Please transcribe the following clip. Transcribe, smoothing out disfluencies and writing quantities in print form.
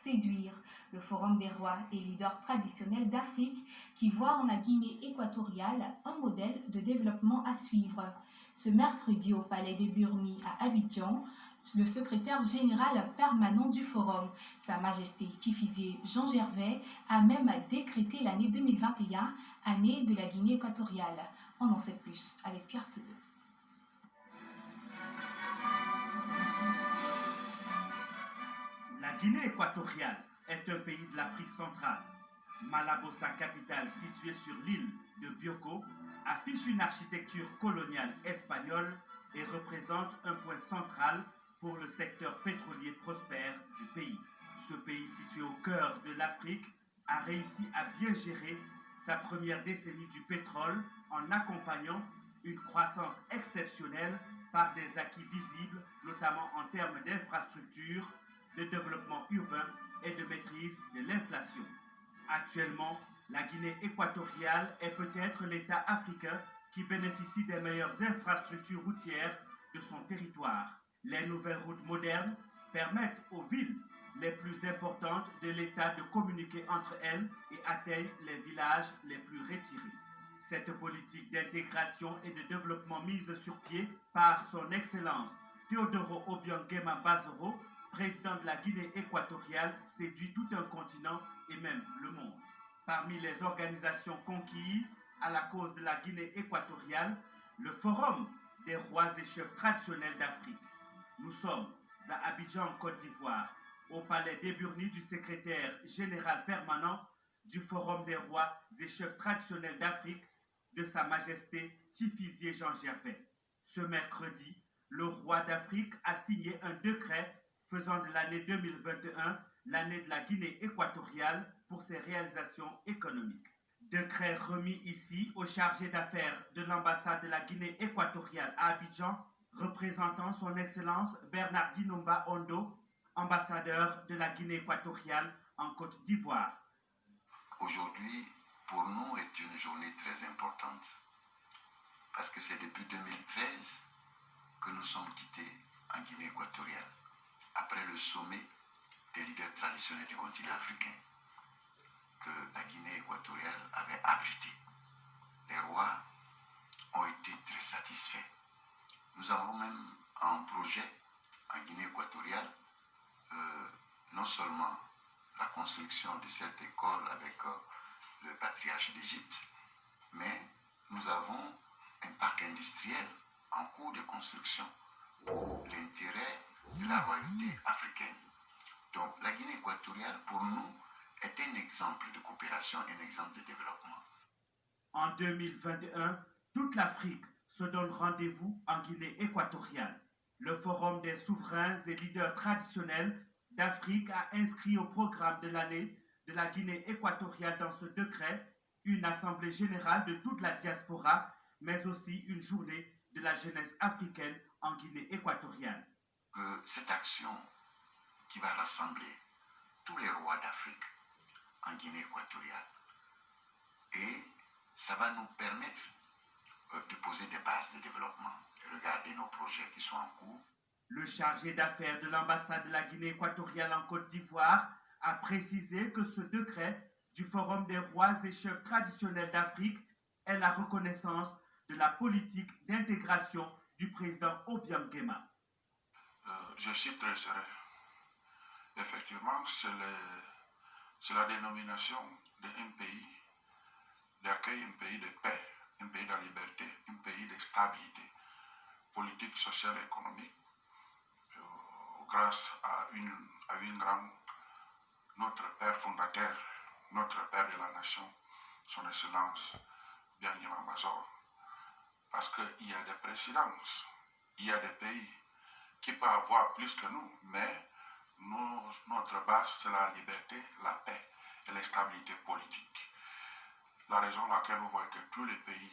séduire. Le Forum des rois et leaders traditionnels d'Afrique qui voit en la Guinée équatoriale un modèle de développement à suivre. Ce mercredi au Palais des Burnis à Abidjan, le secrétaire général permanent du Forum, Sa Majesté Tifizier Jean Gervais, a même décrété l'année 2021 année de la Guinée équatoriale. On en sait plus avec Pierre Tedeux. La Guinée équatoriale est un pays de l'Afrique centrale. Malabo, sa capitale située sur l'île de Bioko, affiche une architecture coloniale espagnole et représente un point central pour le secteur pétrolier prospère du pays. Ce pays situé au cœur de l'Afrique a réussi à bien gérer sa première décennie du pétrole en accompagnant une croissance exceptionnelle par des acquis visibles, notamment en termes d'infrastructures, de développement urbain et de maîtrise de l'inflation. Actuellement, la Guinée équatoriale est peut-être l'État africain qui bénéficie des meilleures infrastructures routières de son territoire. Les nouvelles routes modernes permettent aux villes les plus importantes de l'État de communiquer entre elles et atteignent les villages les plus retirés. Cette politique d'intégration et de développement mise sur pied par son Excellence Teodoro Obiang Nguema Bazoro, président de la Guinée équatoriale, séduit tout un continent et même le monde. Parmi les organisations conquises à la cause de la Guinée équatoriale, le Forum des rois et chefs traditionnels d'Afrique. Nous sommes à Abidjan, Côte d'Ivoire, au Palais des Burnis du secrétaire général permanent du Forum des rois et chefs traditionnels d'Afrique de Sa Majesté Tifizier Jean Gervais. Ce mercredi, le roi d'Afrique a signé un décret faisant de l'année 2021 l'année de la Guinée équatoriale pour ses réalisations économiques. Décret remis ici au chargé d'affaires de l'ambassade de la Guinée équatoriale à Abidjan, représentant son Excellence Bernardino Ondo, ambassadeur de la Guinée équatoriale en Côte d'Ivoire. Aujourd'hui, pour nous, est une journée très importante parce que c'est depuis 2013 que nous sommes quittés en Guinée équatoriale après le sommet des leaders traditionnels du continent africain que la Guinée équatoriale avait abrité. Les rois ont été très satisfaits. Nous avons même un projet en Guinée équatoriale, non seulement la construction de cette école avec le patriarche d'Égypte, mais nous avons un parc industriel en cours de construction pour l'intérêt de la royauté africaine. Donc la Guinée équatoriale, pour nous, est un exemple de coopération, un exemple de développement. En 2021, toute l'Afrique se donne rendez-vous en Guinée équatoriale. Le Forum des souverains et leaders traditionnels d'Afrique a inscrit au programme de l'année de la Guinée équatoriale dans ce décret une assemblée générale de toute la diaspora, mais aussi une journée de la jeunesse africaine en Guinée équatoriale. Cette action qui va rassembler tous les rois d'Afrique en Guinée équatoriale, et ça va nous permettre de poser des bases de développement et regarder nos projets qui sont en cours. Le chargé d'affaires de l'ambassade de la Guinée équatoriale en Côte d'Ivoire a précisé que ce décret du Forum des rois et chefs traditionnels d'Afrique est la reconnaissance de la politique d'intégration du président Obiang Nguema. Je suis très serein. Effectivement, c'est la dénomination d'un pays d'accueil, un pays de paix, un pays de liberté, un pays de stabilité politique, sociale et économique, grâce à notre père fondateur, notre père de la nation, son Excellence Birnima Bazor. Parce qu'il y a des présidences, il y a des pays qui peuvent avoir plus que nous, mais notre base, c'est la liberté, la paix et la stabilité politique. La raison pour laquelle on voit que tous les pays